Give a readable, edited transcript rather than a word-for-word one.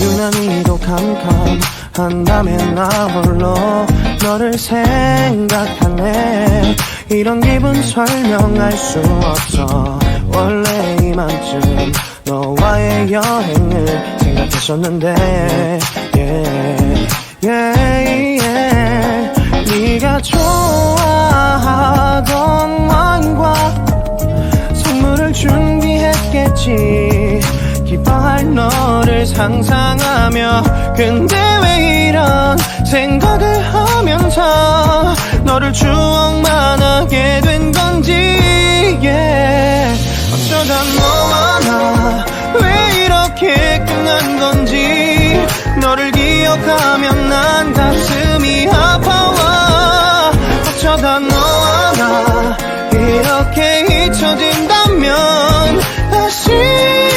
유난히도 캄캄한다며 나 홀로 너를 생각하네. 이런 기분 설명할 수 없어. 원래 이맘쯤 너와의 여행을 생각했었는데 네가 좋아하던 와인과 선물을 준비했겠지. 기뻐할 너를 상상하며. 근데 왜 이런 생각을 하면서 너를 추억만 하게 된 건지. 어쩌다 너와 나 왜 이렇게 끝난 건지. 너를 기억하면